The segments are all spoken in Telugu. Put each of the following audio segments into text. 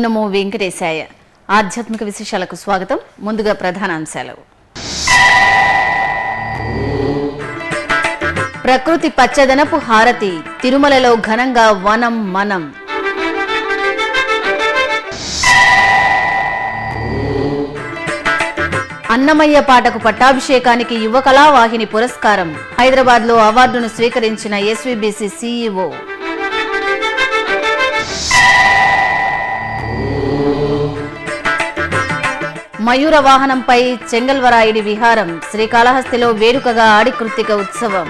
నమో వెంకటేశాయ. ఆధ్యాత్మిక విశేషాలకు స్వాగతం. ముందుగా ప్రధానాంశాలు. ప్రకృతి పచ్చదనపు హారతి, తిరుమలలో ఘనంగా వనం మనం. అన్నమయ్య పాటకు పట్టాభిషేకానికి యువ కళావాహిని పురస్కారం. హైదరాబాద్లో అవార్డును స్వీకరించిన ఎస్వీబీసీ సీఈఓ. మయూర వాహనంపై చెంగల్వరాయుడి విహారం. శ్రీకాళహస్తిలో వేడుకగా ఆడికృత్తిక ఉత్సవం.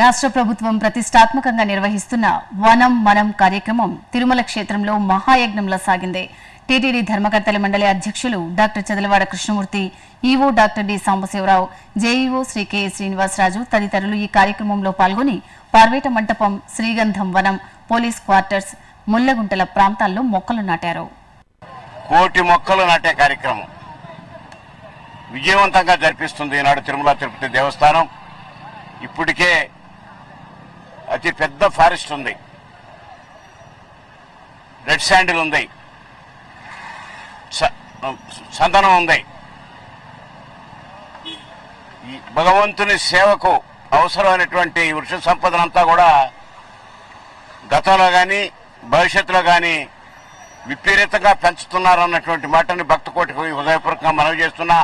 రాష్ట్ర ప్రభుత్వం ప్రతిష్టాత్మకంగా నిర్వహిస్తున్న వనం మనం కార్యక్రమం తిరుమల క్షేత్రంలో మహాయజ్ఞంలా సాగింది. టీటీడీ ధర్మకర్తల మండలి అధ్యక్షులు doctor Chadalavada Krishnamurthy, EO doctor D Sambasivarao, JEO Shri K Srinivasaraju తదితరులు ఈ కార్యక్రమంలో పాల్గొని పార్వేట మంటపం, శ్రీగంధం వనం, పోలీస్ క్వార్టర్స్, ముళ్లగుంటల ప్రాంతాల్లో మొక్కలు నాటారు. కోటి మొక్కలు నాటే కార్యక్రమం విజయవంతంగా జరిపిస్తుంది ఈనాడు తిరుమల తిరుపతి దేవస్థానం. ఇప్పటికే అతి పెద్ద ఫారెస్ట్ ఉంది, రెడ్ శాండిల్ ఉంది, చందనం ఉంది. ఈ భగవంతుని సేవకు అవసరమైనటువంటి వృక్ష సంపదనంతా కూడా గతంలో కానీ భవిష్యత్తులో కానీ విపరీతంగా పెంచుతున్నారన్నటువంటి మాటని భక్తకోటికి హృదయపూర్వకంగా మనవి చేస్తున్నా.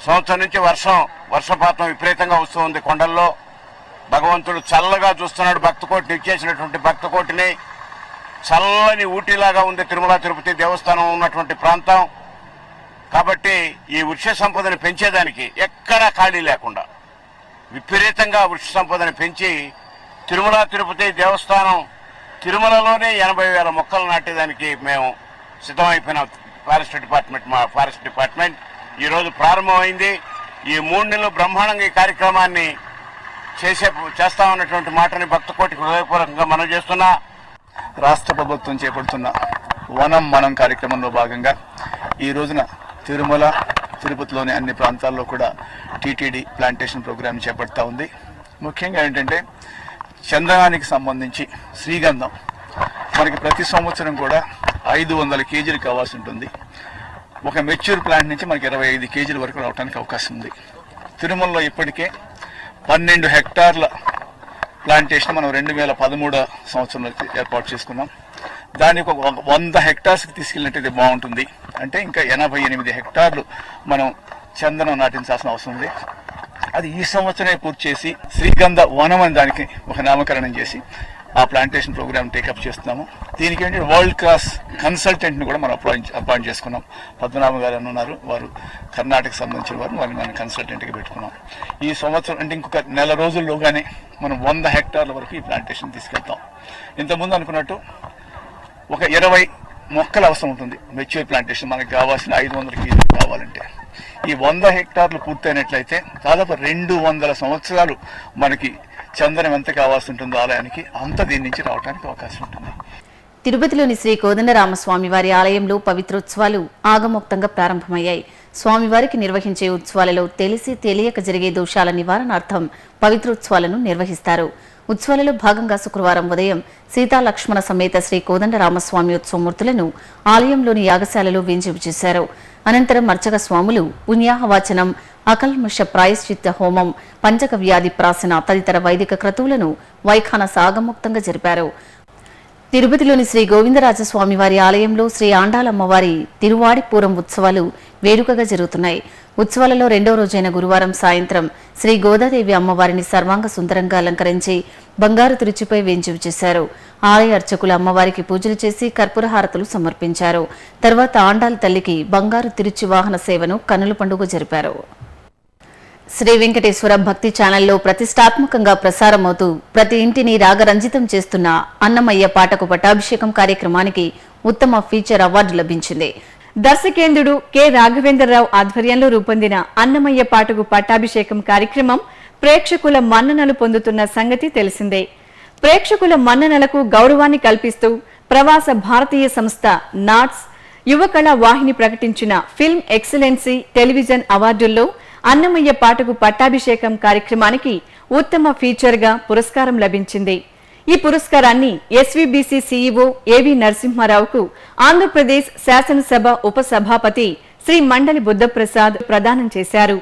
సంవత్సరం నుంచి వర్షపాతం విపరీతంగా వస్తూ ఉంది. కొండల్లో భగవంతుడు చల్లగా చూస్తున్నాడు. భక్తకోటిని ఇచ్చేసినటువంటి భక్తకోటిని చల్లని ఊటీలాగా ఉంది తిరుమల తిరుపతి దేవస్థానం ఉన్నటువంటి ప్రాంతం. కాబట్టి ఈ వృక్ష సంపదను పెంచేదానికి ఎక్కడా ఖాళీ లేకుండా విపరీతంగా వృక్ష సంపదను పెంచి తిరుమల తిరుపతి దేవస్థానం తిరుమలలోనే 80,000 మొక్కలు నాటేదానికి మేము సిద్ధమైపోయినాం. మా ఫారెస్ట్ డిపార్ట్మెంట్ ఈరోజు ప్రారంభమైంది. ఈ 3 నెలలు బ్రహ్మాండంగా ఈ కార్యక్రమాన్ని చేస్తామన్నటువంటి మాటని భక్తకోటికి హృదయపూర్వకంగా మనం చేస్తున్నా. రాష్ట్ర ప్రభుత్వం చేపడుతున్న వనం మనం కార్యక్రమంలో భాగంగా ఈ రోజున తిరుమల తిరుపతిలోని అన్ని ప్రాంతాల్లో కూడా టీటీడీ ప్లాంటేషన్ ప్రోగ్రామ్ చేపడతా ఉంది. ముఖ్యంగా ఏంటంటే చందనానికి సంబంధించి శ్రీగంధం మనకి ప్రతి సంవత్సరం కూడా 500 కేజీలు కావాల్సి ఉంటుంది. ఒక మెచ్యూర్ ప్లాంట్ నుంచి మనకి 25 కేజీల వరకు రావడానికి అవకాశం ఉంది. తిరుమలలో ఇప్పటికే 12 హెక్టార్ల ప్లాంటేషన్ మనం 2013 సంవత్సరంలో ఏర్పాటు చేసుకున్నాం. దానికి ఒక 100 హెక్టార్స్కి తీసుకెళ్ళినట్టయితే బాగుంటుంది. అంటే ఇంకా 88 హెక్టార్లు మనం చందనం నాటించాల్సిన అవసరం ఉంది. అది ఈ సంవత్సరమే పూర్తి చేసి శ్రీగంధ వనం అని దానికి ఒక నామకరణం చేసి ఆ ప్లాంటేషన్ ప్రోగ్రామ్ టేకప్ చేస్తున్నాము. దీనికి ఏంటంటే వరల్డ్ క్లాస్ కన్సల్టెంట్ని కూడా మనం అపాయింట్ చేసుకున్నాం. పద్మనాభ గారు అని ఉన్నారు, వారు కర్ణాటక సంబంధించిన వారు, వారిని మనం కన్సల్టెంట్గా పెట్టుకున్నాం. ఈ సంవత్సరం అంటే ఇంకొక నెల రోజుల్లోగానే మనం 100 హెక్టార్ల వరకు ఈ ప్లాంటేషన్ తీసుకెళ్తాం. ఇంతకుముందు అనుకున్నట్టు ఒక 20 మొక్కలు అవసరం ఉంటుంది మెచ్యూర్ ప్లాంటేషన్. మనకు కావాల్సిన 500 కేజీలు కావాలంటే ఈ 100 హెక్టార్లు పూర్తయినట్లయితే దాదాపు 200 సంవత్సరాలు మనకి చందనం ఎంత కావాల్సి ఉంటుందో ఆలయానికి అంత దీని నుంచి రావడానికి అవకాశం ఉంటుంది. తిరుపతిలోని శ్రీ కోదండరామస్వామి వారి ఆలయంలో పవిత్రోత్సవాలు ఆగమోక్తంగా ప్రారంభమయ్యాయి. స్వామివారికి నిర్వహించే ఉత్సవాలలో తెలిసి తెలియక జరిగే దోషాల నివారణార్థం పవిత్రోత్సవాలను నిర్వహిస్తారు. ఉత్సవాలలో భాగంగా శుక్రవారం ఉదయం సీతాలక్ష్మణ సమేత శ్రీ కోదండరామస్వామి ఉత్సవమూర్తులను ఆలయంలోని యాగశాలలో వేంచేపు చేశారు. అనంతరం అర్చక స్వాములు పుణ్యాహవాచనం, అకల్మష ప్రాయశ్చిత్త హోమం, పంచక వ్యాధి ప్రాసన తదితర వైదిక క్రతువులను వైఖానస ఆగమోక్తంగా జరిపారు. తిరుపతిలోని శ్రీ గోవిందరాజస్వామి వారి ఆలయంలో శ్రీ ఆండాలమ్మవారి తిరువాడిపూరం ఉత్సవాలు వేడుకగా జరుగుతున్నాయి. ఉత్సవాలలో 2వ రోజైన గురువారం సాయంత్రం శ్రీ గోదాదేవి అమ్మవారిని సర్వాంగ సుందరంగా అలంకరించి బంగారు తిరుచిపై వేంచేపు చేశారు. ఆలయ అర్చకులు అమ్మవారికి పూజలు చేసి కర్పూర హారతులు సమర్పించారు. తర్వాత ఆండాల తల్లికి బంగారు తిరుచి వాహన సేవను కన్నుల పండుగ జరిపారు. శ్రీ వెంకటేశ్వర భక్తి ఛానల్లో ప్రతిష్టాత్మకంగా ప్రసారమవుతూ ప్రతి ఇంటిని రాగరంజితం చేస్తున్న అన్నమయ్య పాటకు పట్టాభిషేకం కార్యక్రమానికి ఉత్తమ ఫీచర్ అవార్డు లభించింది. దర్శకేంద్రుడు కె రాఘవేంద్రరావు ఆధ్వర్యంలో రూపొందిన అన్నమయ్య పాటకు పట్టాభిషేకం కార్యక్రమం ప్రేక్షకుల మన్ననలు పొందుతున్న సంగతి తెలిసిందే. ప్రేక్షకుల మన్ననలకు గౌరవాన్ని కల్పిస్తూ ప్రవాస భారతీయ సంస్థ నాట్స్ యువకళా వాహిని ప్రకటించిన ఫిల్మ్ ఎక్సలెన్సీ టెలివిజన్ అవార్డుల్లో అన్నమయ్య పాటకు పట్టాభిషేకం కార్యక్రమానికి ఉత్తమ ఫీచర్ గా పురస్కారం లభించింది. ఈ పురస్కారాన్ని ఎస్వీబీసీ సీఈఓ ఏవి నరసింహారావుకు ఆంధ్రప్రదేశ్ శాసనసభ ఉపసభాపతి శ్రీ మండలి బుద్ధప్రసాద్ ప్రదానం చేశారు.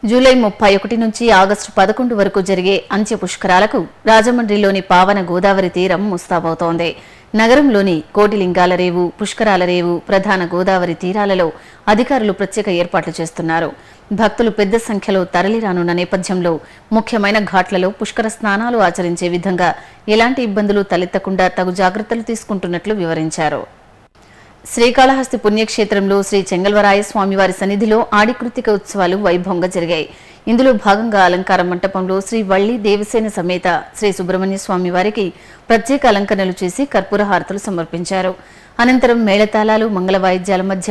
జూలై 31 నుంచి ఆగస్టు 11 వరకు జరిగే అంత్య పుష్కరాలకు రాజమండ్రిలోని పావన గోదావరి తీరం ముస్తాబవుతోంది. నగరంలోని కోటిలింగాల రేవు, పుష్కరాల రేవు, ప్రధాన గోదావరి తీరాలలో అధికారులు ప్రత్యేక ఏర్పాట్లు చేస్తున్నారు. భక్తులు పెద్ద సంఖ్యలో తరలిరానున్న నేపథ్యంలో ముఖ్యమైన ఘాట్లలో పుష్కర స్నానాలు ఆచరించే విధంగా ఎలాంటి ఇబ్బందులు తలెత్తకుండా తగు జాగ్రత్తలు తీసుకుంటున్నట్లు వివరించారు. శ్రీకాళహస్తి పుణ్యక్షేత్రంలో శ్రీ చెంగల్వరాయ స్వామివారి సన్నిధిలో ఆడికృతిక ఉత్సవాలు వైభవంగా జరిగాయి. ఇందులో భాగంగా అలంకార మంటపంలో శ్రీ వల్లి దేవసేన సమేత శ్రీ సుబ్రహ్మణ్య స్వామి వారికి ప్రత్యేక అలంకరణలు చేసి కర్పూర హారతులు సమర్పించారు. అనంతరం మేళతాళాలు, మంగళ వాయిద్యాల మధ్య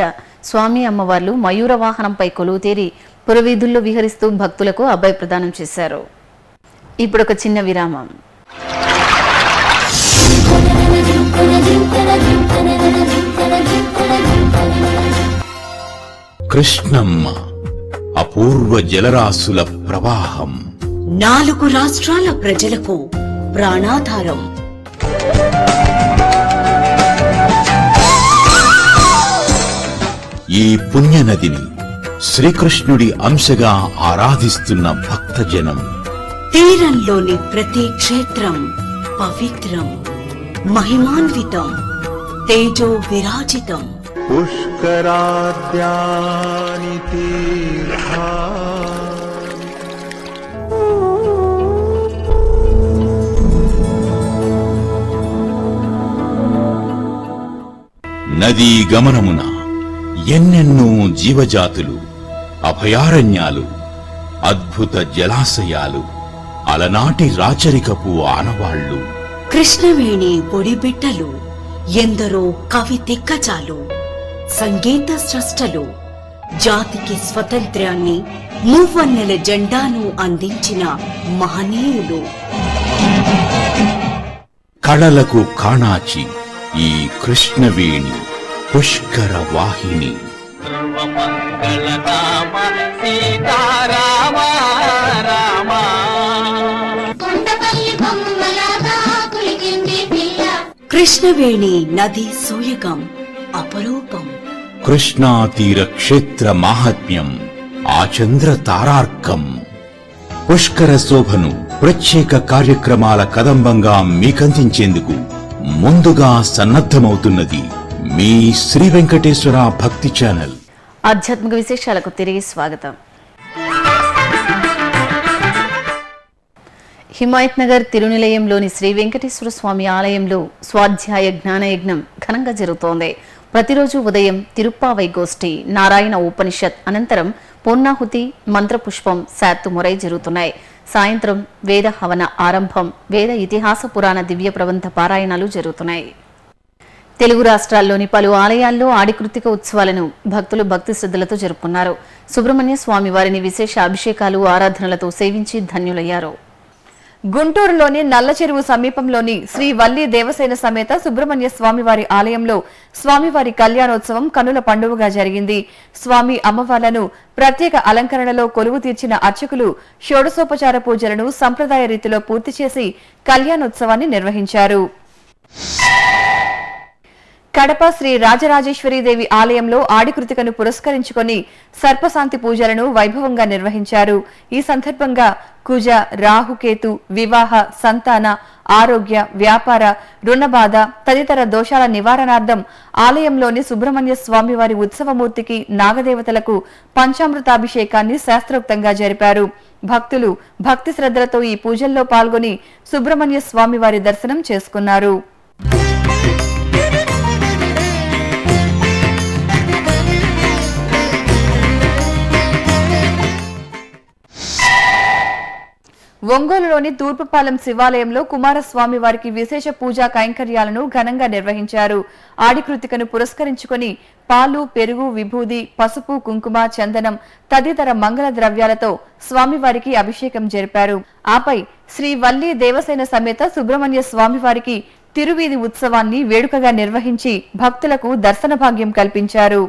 స్వామి అమ్మవార్లు మయూర వాహనంపై కొలువుతీరి పురవీధుల్లో విహరిస్తూ భక్తులకు అభయ ప్రదానం చేశారు. ఇప్పుడొక చిన్న విరామం. కృష్ణమ్మ అపూర్వ జలరాశుల ప్రవాహం, 4 రాష్ట్రాల ప్రజలకు ప్రాణాధారం. ఈ పుణ్యనదిని శ్రీకృష్ణుడి అంశగా ఆరాధిస్తున్న భక్తజనం. తీరంలోని ప్రతి క్షేత్రం పవిత్రం, మహిమాన్వితం, తేజో విరాజితం. పుష్కరాద్యాని తీర్థాని నదీ గమనమున ఎన్నెన్నో జీవజాతులు, అభయారణ్యాలు, అద్భుత జలాశయాలు, అలనాటి రాచరికపు ఆనవాళ్లు. కృష్ణవేణి ఒడిబిట్టలు, ఎందరో కవి దిగ్గజాలు, సంగీత స్రష్టలు, జాతికి స్వతంత్ర్యాన్ని, మూవన్నెల జెండాను అందించిన మహనీయులు. కళలకు కాణాచి ఈ కృష్ణవేణి పుష్కర వాహిని. కృష్ణవేణి నది సూయగం అపరూపం. కృష్ణా తీర క్షేత్ర మాహాత్మ్యం ఆచంద్ర తారార్కం. పుష్కర శోభను ప్రత్యేక కార్యక్రమాల కదంబంగా మీకందించేందుకు ముందుగా సన్నద్ధమవుతున్నది మీ శ్రీ వెంకటేశ్వర భక్తి ఛానల్. ఆధ్యాత్మిక విశేషాలకు తిరిగి స్వాగతం. హిమాయత్ నగర్ తిరునిలయంలోని శ్రీ వెంకటేశ్వర స్వామి ఆలయంలో స్వాధ్యాయ జ్ఞానయజ్ఞం ఘనంగా జరుగుతోంది. ప్రతిరోజు ఉదయం తిరుప్పావై గోష్ఠి, నారాయణ ఉపనిషత్ అనంతరం పూర్ణాహుతి, మంత్రపుష్పం, శాత్తుమురై జరుగుతున్నాయి. సాయంత్రం వేద హవన ఆరంభం, వేద ఇతిహాస పురాణ దివ్య ప్రబంధ పారాయణాలు జరుగుతున్నాయి. తెలుగు రాష్ట్రాల్లోని పలు ఆలయాల్లో ఆడికృతిక ఉత్సవాలను భక్తులు భక్తి శ్రద్ధలతో జరుపుకున్నారు. సుబ్రహ్మణ్య స్వామి వారిని విశేష అభిషేకాలు, ఆరాధనలతో సేవించి ధన్యులయ్యారు. గుంటూరులోని నల్లచెరువు సమీపంలోని శ్రీ వల్లి దేవసేన సమేత సుబ్రహ్మణ్య స్వామివారి ఆలయంలో స్వామివారి కళ్యాణోత్సవం కన్నుల పండుగగా జరిగింది. స్వామి అమ్మవార్లను ప్రత్యేక అలంకరణలో కొలువు తీర్చిన అర్చకులు షోడశోపచార పూజలను సంప్రదాయ రీతిలో పూర్తి చేసి కళ్యాణోత్సవాన్ని నిర్వహించారు. కడప శ్రీ రాజరాజేశ్వరీదేవి ఆలయంలో ఆడికృతికను పురస్కరించుకొని సర్పశాంతి పూజలను వైభవంగా నిర్వహించారు. ఈ సందర్భంగా కుజ, రాహుకేతు, వివాహ, సంతాన, ఆరోగ్య, వ్యాపార, రుణబాధ తదితర దోషాల నివారణార్థం ఆలయంలోని సుబ్రహ్మణ్య స్వామివారి ఉత్సవమూర్తికి, నాగదేవతలకు పంచామృతాభిషేకాన్ని శాస్త్రోక్తంగా జరిపారు. భక్తులు భక్తి శ్రద్ధలతో ఈ పూజల్లో పాల్గొని సుబ్రహ్మణ్య స్వామివారి దర్శనం చేసుకున్నారు. ఒంగోలులోని తూర్పుపాలెం శివాలయంలో కుమారస్వామి వారికి విశేష పూజా కైంకర్యాలను ఘనంగా నిర్వహించారు. ఆడికృతికను పురస్కరించుకొని పాలు, పెరుగు, విభూది, పసుపు, కుంకుమ, చందనం తదితర మంగళ ద్రవ్యాలతో స్వామివారికి అభిషేకం జరిపారు. ఆపై శ్రీ వల్లి దేవసేన సమేత సుబ్రహ్మణ్య స్వామివారికి తిరువీధి ఉత్సవాన్ని వేడుకగా నిర్వహించి భక్తులకు దర్శన భాగ్యం కల్పించారు.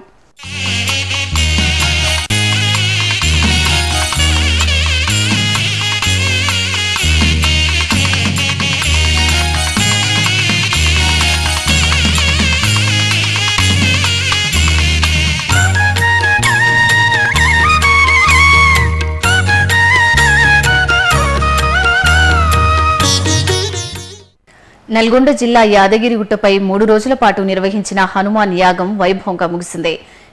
నల్గొండ జిల్లా యాదగిరిగుట్టపై 3 రోజుల పాటు నిర్వహించిన హనుమాన్ యాగం వైభవంగా ముగిసింది.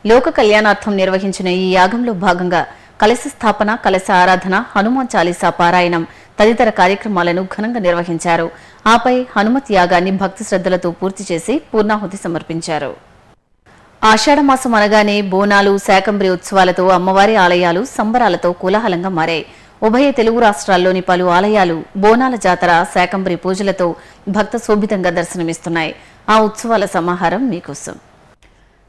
లోక కళ్యాణార్థం నిర్వహించిన ఈ యాగంలో భాగంగా కలశ స్థాపన, కలశ ఆరాధన, హనుమాన్ చాలీసా పారాయణం తదితర కార్యక్రమాలను ఘనంగా నిర్వహించారు. ఆపై హనుమత్ యాగాన్ని భక్తి శ్రద్ధలతో పూర్తి చేసి పూర్ణాహుతి సమర్పించారు. ఆషాఢమాసం అనగానే బోనాలు, శాకంబరి ఉత్సవాలతో అమ్మవారి ఆలయాలు సంబరాలతో కోలాహలంగా మారాయి. ఉభయ తెలుగు రాష్ట్రాల్లోని పలు ఆలయాలు బోనాల జాతర, శాకంబరి పూజలతో భక్త శోభితంగా దర్శనమిస్తున్నాయి. ఆ ఉత్సవాల సమాహారం మీకోసం.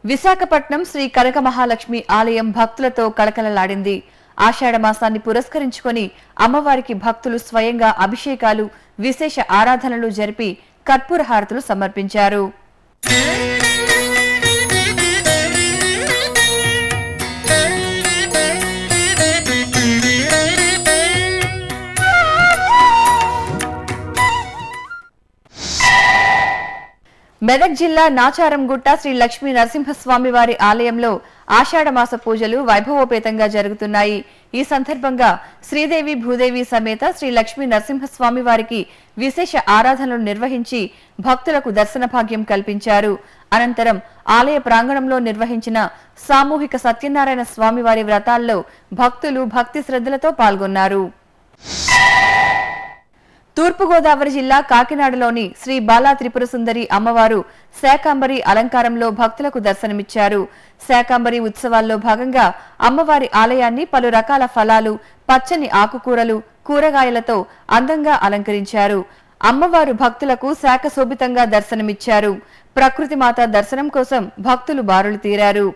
విశాఖపట్నం శ్రీ కనక మహాలక్ష్మి ఆలయం భక్తులతో కళకళలాడింది. ఆషాఢ మాసాన్ని పురస్కరించుకొని అమ్మవారికి భక్తులు స్వయంగా అభిషేకాలు, విశేష ఆరాధనలు జరిపి కర్పూర హారతులు సమర్పించారు. మెదక్ జిల్లా నాచారంగుట్ట శ్రీ లక్ష్మీ నరసింహస్వామి వారి ఆలయంలో ఆషాఢమాస పూజలు వైభవోపేతంగా జరుగుతున్నాయి. ఈ సందర్భంగా శ్రీదేవి భూదేవి సమేత శ్రీ లక్ష్మీ నరసింహస్వామి వారికి విశేష ఆరాధనలు నిర్వహించి భక్తులకు దర్శన భాగ్యం కల్పించారు. అనంతరం ఆలయ ప్రాంగణంలో నిర్వహించిన సామూహిక సత్యనారాయణ స్వామి వారి వ్రతాల్లో భక్తులు భక్తి శ్రద్ధలతో పాల్గొన్నారు. తూర్పుగోదావరి జిల్లా కాకినాడలోని శ్రీ బాలా త్రిపుర సుందరి అమ్మవారు శాకంబరి అలంకారంలో భక్తులకు దర్శనమిచ్చారు. శాకంబరి ఉత్సవాల్లో భాగంగా అమ్మవారి ఆలయాన్ని పలు రకాల ఫలాలు, పచ్చని ఆకుకూరలు, కూరగాయలతో అందంగా అలంకరించారు. అమ్మవారు భక్తులకు శాఖశోభితంగా దర్శనమిచ్చారు. ప్రకృతి మాత దర్శనం కోసం భక్తులు బారులు తీరారు.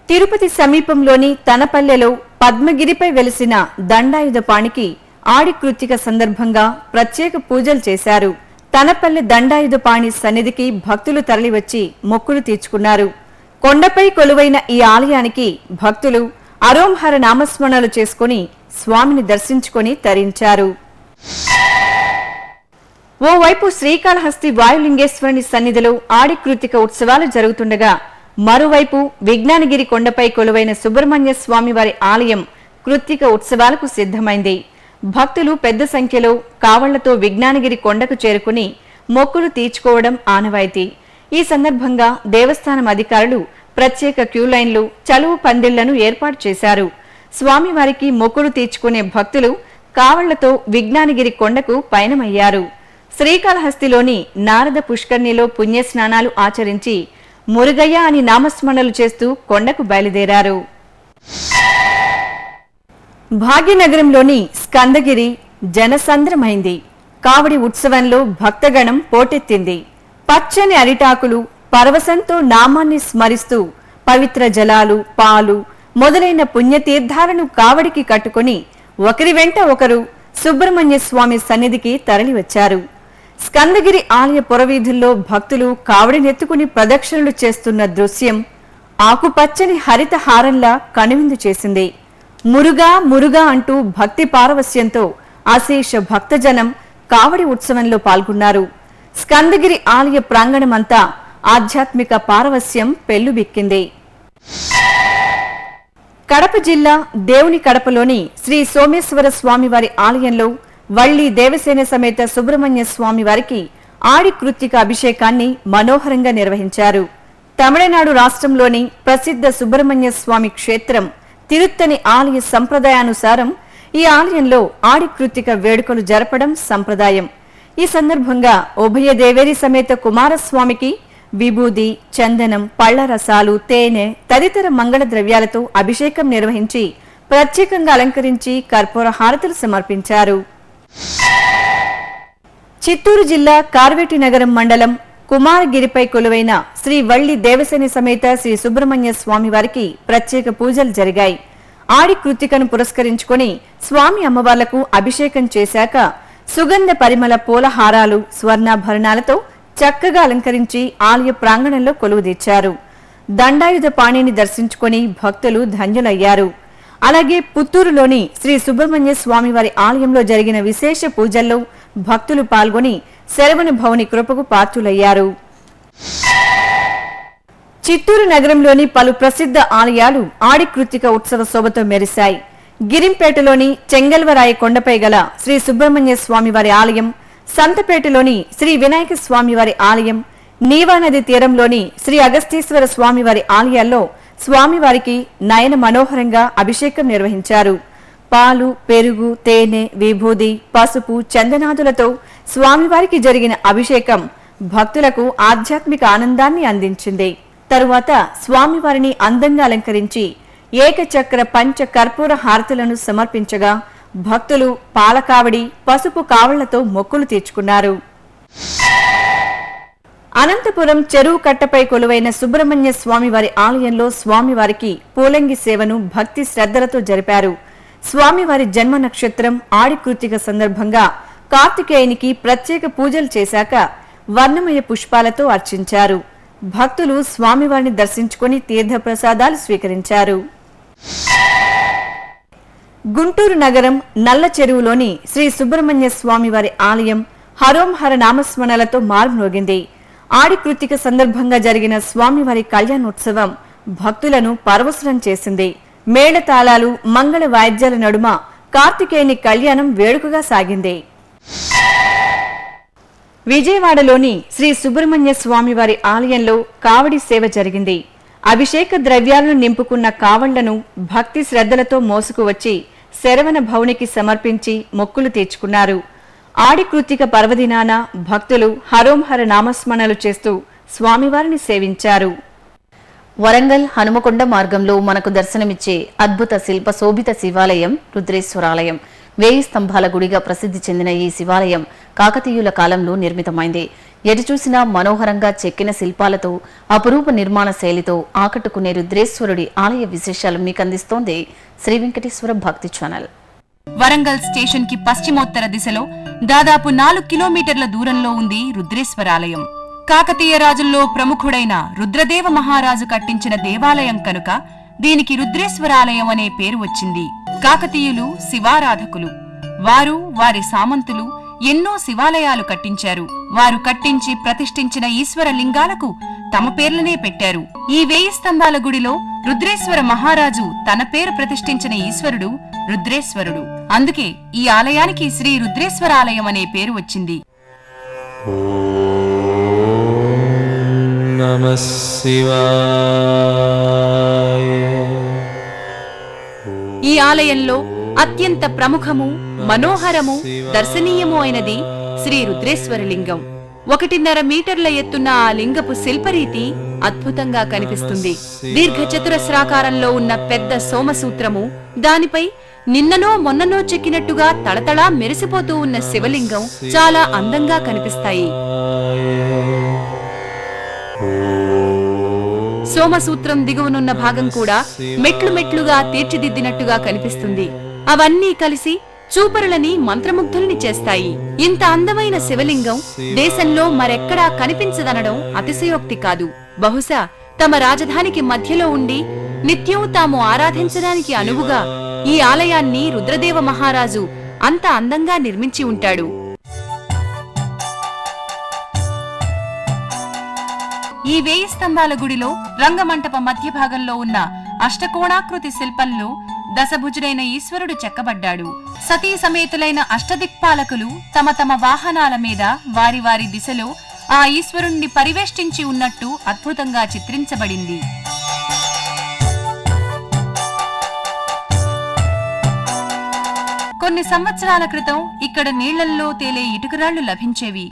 తిరుపతి సమీపంలోని తనపల్లెలో పద్మగిరిపై వెలిసిన దండాయుధపాణికి ఆడి కృత్తిక సందర్భంగా ప్రత్యేక పూజలు చేశారు. తనపల్లె దండాయుధపాణి సన్నిధికి భక్తులు తరలివచ్చి మొక్కులు తీర్చుకున్నారు. కొండపై కొలువైన ఈ ఆలయానికి భక్తులు అరోంహర నామస్మరణలు చేసుకుని స్వామిని దర్శించుకుని తరించారు. ఓవైపు శ్రీకాళహస్తి వాయులింగేశ్వరుని సన్నిధిలో ఆడి కృత్తిక ఉత్సవాలు జరుగుతుండగా మరోవైపు విజ్ఞానగిరి కొండపై కొలువైన సుబ్రహ్మణ్య స్వామి వారి ఆలయం కృత్తిక ఉత్సవాలకు సిద్ధమైంది. భక్తులు పెద్ద సంఖ్యలో కావళ్లతో విజ్ఞానగిరి కొండకు చేరుకుని మొక్కులు తీర్చుకోవడం ఆనవాయితీ. ఈ సందర్భంగా దేవస్థానం అధికారులు ప్రత్యేక క్యూలైన్లు, చలువు పందిళ్లను ఏర్పాటు చేశారు. స్వామివారికి మొక్కులు తీర్చుకునే భక్తులు కావళ్లతో విజ్ఞానగిరి కొండకు పయనమయ్యారు. శ్రీకాళహస్తిలోని నారద పుష్కర్ణిలో పుణ్యస్నానాలు ఆచరించి మురుగయ్య అని నామస్మరణలు చేస్తూ కొండకు బయలుదేరారు. భాగ్యనగరంలోని స్కందగిరి జనసంద్రమైంది. కావడి ఉత్సవంలో భక్తగణం పోటెత్తింది. పచ్చని అరిటాకులు, పరవశంతో నామాన్ని స్మరిస్తూ పవిత్ర జలాలు, పాలు మొదలైన పుణ్యతీర్థాలను కావడికి కట్టుకుని ఒకరి వెంట ఒకరు సుబ్రహ్మణ్య స్వామి సన్నిధికి తరలివచ్చారు. స్కందగిరి ఆలయ పురవీధుల్లో భక్తులు కావడినెత్తుకుని ప్రదక్షిణలు చేస్తున్న దృశ్యం ఆకుపచ్చని హరిత హారంలా కనువిందు చేసింది. మురుగా మురుగా అంటూ భక్తి పారవస్యంతో అశేష భక్తజనం కావడి ఉత్సవంలో పాల్గొన్నారు. స్కందగిరి ఆలయ ప్రాంగణమంతా ఆధ్యాత్మిక పారవస్యం పెల్లుబిక్కింది. కడప జిల్లా దేవుని కడపలోని శ్రీ సోమేశ్వర స్వామివారి ఆలయంలో వల్లి దేవసేన సమేత సుబ్రహ్మణ్య స్వామి వారికి ఆడి కృత్తిక అభిషేకాన్ని మనోహరంగా నిర్వహించారు. తమిళనాడు రాష్ట్రంలోని ప్రసిద్ధ సుబ్రహ్మణ్య స్వామి క్షేత్రం తిరుత్తని ఆలయ సంప్రదాయానుసారం ఈ ఆలయంలో ఆడి కృత్తిక వేడుకలు జరపడం సంప్రదాయం. ఈ సందర్భంగా ఉభయ దేవేరి సమేత కుమారస్వామికి విభూది, చందనం, పళ్ల రసాలు, తేనె తదితర మంగళ ద్రవ్యాలతో అభిషేకం నిర్వహించి ప్రత్యేకంగా అలంకరించి కర్పూర హారతులు సమర్పించారు. చిత్తూరు జిల్లా కార్వేటి నగరం మండలం కుమారగిరిపై కొలువైన శ్రీ వల్లి దేవసేని సమేత శ్రీ సుబ్రహ్మణ్య స్వామి వారికి ప్రత్యేక పూజలు జరిగాయి. ఆడి కృత్తికను పురస్కరించుకుని స్వామి అమ్మవార్లకు అభిషేకం చేశాక సుగంధ పరిమళ పూల హారాలు, స్వర్ణాభరణాలతో చక్కగా అలంకరించి ఆలయ ప్రాంగణంలో కొలువుదీర్చారు. దండాయుధ పాణిని దర్శించుకుని భక్తులు ధన్యులయ్యారు. అలాగే పుత్తూరులోని శ్రీ సుబ్రహ్మణ్య స్వామి వారి ఆలయంలో జరిగిన విశేష పూజల్లో భక్తులు పాల్గొని శరవణ భవుని కృపకు పాత్రులయ్యారు. చిత్తూరు నగరంలోని పలు ప్రసిద్ధ ఆలయాలు ఆడి కృత్తిక ఉత్సవ శోభతో మెరిశాయి. గిరింపేటలోని చెంగల్వరాయ కొండపై గల శ్రీ సుబ్రహ్మణ్య స్వామి వారి ఆలయం సంతపేటలోని శ్రీ వినాయక స్వామివారి ఆలయం, నీవా నది తీరంలోని శ్రీ అగస్తీశ్వర స్వామివారి ఆలయాల్లో స్వామివారికి నయన మనోహరంగా అభిషేకం నిర్వహించారు. పాలు, పెరుగు, తేనె, విభూది, పసుపు, చందనాదులతో స్వామివారికి జరిగిన అభిషేకం భక్తులకు ఆధ్యాత్మిక ఆనందాన్ని అందించింది. తరువాత స్వామివారిని అందంగా అలంకరించి ఏకచక్ర పంచ కర్పూర హారతులను సమర్పించగా భక్తులు పాలకావడి, పసుపు కావళ్లతో మొక్కులు తీర్చుకున్నారు. అనంతపురం చెరువు కట్టపై కొలువైన సుబ్రహ్మణ్య స్వామివారి ఆలయంలో స్వామివారికి పూలంగి సేవను భక్తి శ్రద్ధలతో జరిపారు. స్వామివారి జన్మ నక్షత్రం ఆడి కృత్తిక సందర్భంగా కార్తికేయునికి ప్రత్యేక పూజలు చేశాక వర్ణమయ పుష్పాలతో అర్చించారు. భక్తులు స్వామివారిని దర్శించుకుని తీర్థప్రసాదాలు స్వీకరించారు. గుంటూరు నగరం నల్ల చెరువులోని శ్రీ సుబ్రహ్మణ్య స్వామివారి ఆలయం హరోం హర నామస్మరణలతో మారుమ్రోగింది. ఆడి కృత్తిక సందర్భంగా జరిగిన స్వామివారి కళ్యాణోత్సవం భక్తులను పరవశులం చేసింది. మేళతాళాలు, మంగళ వాయిద్యాల నడుమ కార్తికేయుని కళ్యాణం వేడుకగా సాగింది. విజయవాడలోని శ్రీ సుబ్రహ్మణ్య స్వామివారి ఆలయంలో కావడి సేవ జరిగింది. అభిషేక ద్రవ్యాలను నింపుకున్న కావళ్లను భక్తి శ్రద్ధలతో మోసుకువచ్చి శరవణ భవునికి సమర్పించి మొక్కులు తీర్చుకున్నారు. ఆడి కృత్తిక పర్వదినాన భక్తులు హరోంహర నామస్మరణలు చేస్తూ స్వామివారిని సేవించారు. వరంగల్ హనుమకొండ మార్గంలో మనకు దర్శనమిచ్చే అద్భుత శిల్ప శోభిత శివాలయం రుద్రేశ్వరాలయం. 1000 స్తంభాల గుడిగా ప్రసిద్ధి చెందిన ఈ శివాలయం కాకతీయుల కాలంలో నిర్మితమైంది. ఎటు చూసినా మనోహరంగా చెక్కిన శిల్పాలతో అపురూప నిర్మాణ శైలితో ఆకట్టుకునే రుద్రేశ్వరుడి ఆలయ విశేషాలు మీకు అందిస్తోంది శ్రీ వెంకటేశ్వర భక్తి ఛానల్. వరంగల్ స్టేషన్ కి పశ్చిమోత్తర దిశలో దాదాపు 4 కిలోమీటర్ల దూరంలో ఉంది రుద్రేశ్వరాలయం. కాకతీయ రాజుల్లో ప్రముఖుడైన రుద్రదేవ మహారాజు కట్టించిన దేవాలయం కనుక దీనికి రుద్రేశ్వరాలయం అనే పేరు వచ్చింది. కాకతీయులు శివారాధకులు. వారు, వారి సామంతులు ఎన్నో శివాలయాలు కట్టించారు. వారు కట్టించి ప్రతిష్ఠించిన ఈశ్వర లింగాలకు తమ పేర్లనే పెట్టారు. ఈ 1000 స్తంభాల గుడిలో రుద్రేశ్వర మహారాజు తన పేరు ప్రతిష్ఠించిన ఈశ్వరుడు రుద్రేశ్వరుడు. అందుకే ఈ ఆలయానికి శ్రీ రుద్రేశ్వరాలయం అనే పేరు వచ్చింది. నమః శివాయ. ఈ ఆలయంలో అత్యంత ప్రముఖము, మనోహరము, దర్శనీయము అయినది శ్రీ రుద్రేశ్వర లింగం. 1.5 మీటర్ల ఎత్తున్న ఆ లింగపు శిల్పరీతి అద్భుతంగా కనిపిస్తుంది. దీర్ఘ చతురస్రాకారంలో ఉన్న పెద్ద సోమసూత్రము, దానిపై నిన్ననో మొన్ననో చెక్కినట్టుగా తళతళా మెరిసిపోతూ ఉన్న శివలింగం చాలా అందంగా కనిపిస్తాయి. సోమసూత్రం దిగువనున్న భాగం కూడా మెట్లు మెట్లుగా తీర్చిదిద్దినట్టుగా కనిపిస్తుంది. అవన్నీ కలిసి చూపరులని మంత్రముగ్ధుల్ని చేస్తాయి. ఇంత అందమైన శివలింగం దేశంలో మరెక్కడా కనిపించదనడం అతిశయోక్తి కాదు. బహుశా తమ రాజధానికి మధ్యలో ఉండి నిత్యం తాము ఆరాధించడానికి అనువుగా ఈ ఆలయాన్ని రుద్రదేవ మహారాజు అంత అందంగా నిర్మించి ఉంటాడు. ఈ 1000 స్తంభాల గుడిలో రంగమంటప మధ్య భాగంలో ఉన్న అష్టకోణాకృతి శిల్పంలో దశభుజుడైన ఈశ్వరుడు చెక్కబడ్డాడు. సతీ సమేతులైన అష్టదిక్పాలకులు తమ తమ వాహనాల మీద వారి వారి దిశలో ఆ ఈశ్వరుణ్ణి పరివేష్టించి ఉన్నట్టు అద్భుతంగా చిత్రించబడింది. కొన్ని సంవత్సరాల క్రితం ఇక్కడ నీళ్లల్లో తేలే ఇటుకరాళ్లు లభించేవి.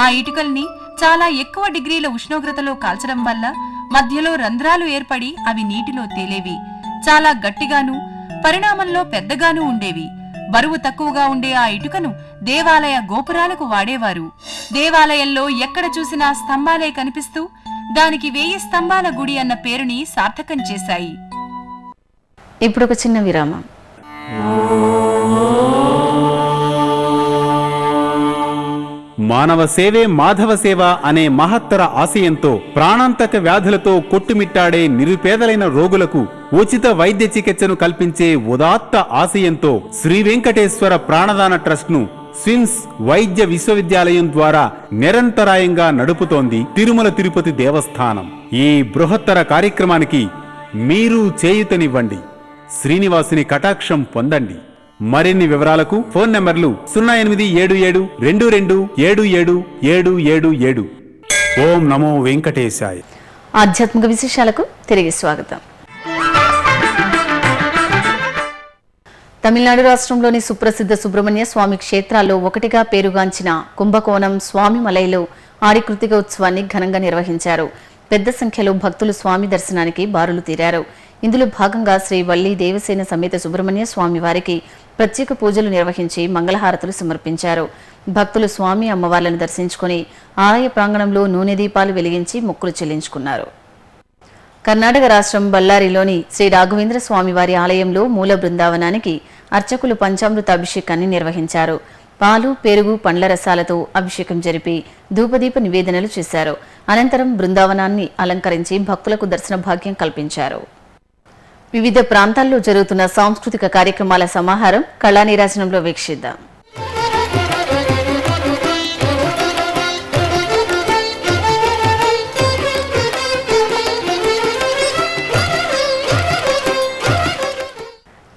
ఆ ఇటుకల్ని చాలా ఎక్కువ డిగ్రీల ఉష్ణోగ్రతలో కాల్చడం వల్ల మధ్యలో రంధ్రాలు ఏర్పడి అవి నీటిలో తేలేవి. చాలా గట్టిగాను, పరిణామంలో పెద్దగానూ ఉండేవి. బరువు తక్కువగా ఉండే ఆ ఇటుకను దేవాలయ గోపురాలకు వాడేవారు. దేవాలయంలో ఎక్కడ చూసినా స్తంభాలే కనిపిస్తూ దానికి 1000 స్తంభాల గుడి అన్న పేరుని సార్థకం చేశాయి. ఇప్పుడు ఒక చిన్న విరామం. మానవ సేవే మాధవ సేవ అనే మహత్తర ఆశయంతో ప్రాణాంతక వ్యాధులతో కొట్టుమిట్టాడే నిరుపేదలైన రోగులకు ఉచిత వైద్య చికిత్సను కల్పించే ఉదాత్త ఆశయంతో శ్రీ వెంకటేశ్వర ప్రాణదాన ట్రస్ట్ ను స్విమ్స్ వైద్య విశ్వవిద్యాలయం ద్వారా నిరంతరాయంగా నడుపుతోంది తిరుమల తిరుపతి దేవస్థానం. ఈ బృహత్తర కార్యక్రమానికి మీరు చేయూతనివ్వండి. శ్రీనివాసుని కటాక్షం పొందండి. మరిన్ని వివరాలకు ఫోన్ నంబర్లు 087722777777. ఓం నమో వెంకటేశాయ. ఆధ్యాత్మిక విశేషాలకు తిరిగి స్వాగతం. తమిళనాడు రాష్ట్రంలోని సుప్రసిద్ధ సుబ్రహ్మణ్య స్వామి క్షేత్రాల్లో ఒకటిగా పేరుగాంచిన కుంభకోణం స్వామి మలైలో ఆడి కృతిక ఉత్సవాన్ని ఘనంగా నిర్వహించారు. పెద్ద సంఖ్యలో భక్తులు స్వామి దర్శనానికి బారులు తీరారు. ఇందులో భాగంగా శ్రీ వల్లి దేవసేన సమేత సుబ్రహ్మణ్య స్వామి వారికి ప్రత్యేక పూజలు నిర్వహించి మంగళహారతులు సమర్పించారు. భక్తులు స్వామి అమ్మవార్లను దర్శించుకుని ఆలయ ప్రాంగణంలో నూనె దీపాలు వెలిగించి మొక్కులు చెల్లించుకున్నారు. కర్ణాటక రాష్ట్రం బళ్ళారిలోని శ్రీ రాఘవేంద్ర స్వామి వారి ఆలయంలో మూల బృందావనానికి అర్చకులు పంచామృత అభిషేకాన్ని నిర్వహించారు. పాలు, పెరుగు, పండ్ల రసాలతో అభిషేకం జరిపి ధూపదీప నివేదనలు చేశారు. అనంతరం బృందావనాన్ని అలంకరించి భక్తులకు దర్శన భాగ్యం కల్పించారు. వివిధ ప్రాంతాల్లో జరుగుతున్న సాంస్కృతిక కార్యక్రమాల సమాహారం కళా నీరాజనంలో వీక్షిద్దాం.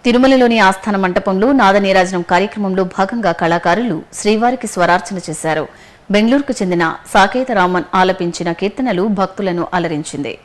తిరుమలలోని ఆస్థాన మంటపంలో నాద నీరాజనం కార్యక్రమంలో భాగంగా కళాకారులు శ్రీవారికి స్వరార్చన చేశారు. బెంగళూరుకు చెందిన సాకేత రామన్ ఆలపించిన కీర్తనలు భక్తులను అలరించింది.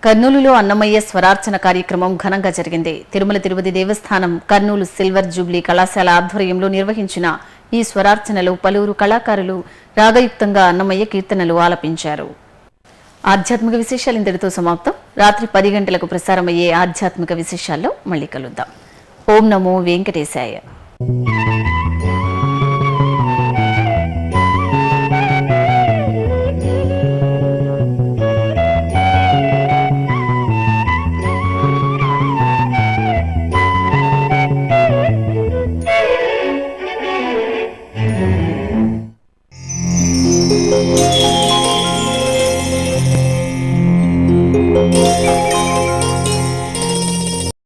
కర్నూలులో అన్నమయ్య స్వరార్చన కార్యక్రమం ఘనంగా జరిగింది. తిరుమల తిరుపతి దేవస్థానం కర్నూలు సిల్వర్ జూబ్లీ కళాశాల ఆధ్వర్యంలో నిర్వహించిన ఈ స్వరార్చనలో పలువురు కళాకారులు రాగయుక్తంగా అన్నమయ్య కీర్తనలు ఆలపించారు. ఆధ్యాత్మిక విశేషాలు ఇంతటితో సమాప్తం. రాత్రి 10 గంటలకు ప్రసారమయ్యే ఆధ్యాత్మిక విశేషాల్లో మళ్ళీ కలుద్దాం. ఓం నమో వెంకటేశాయ.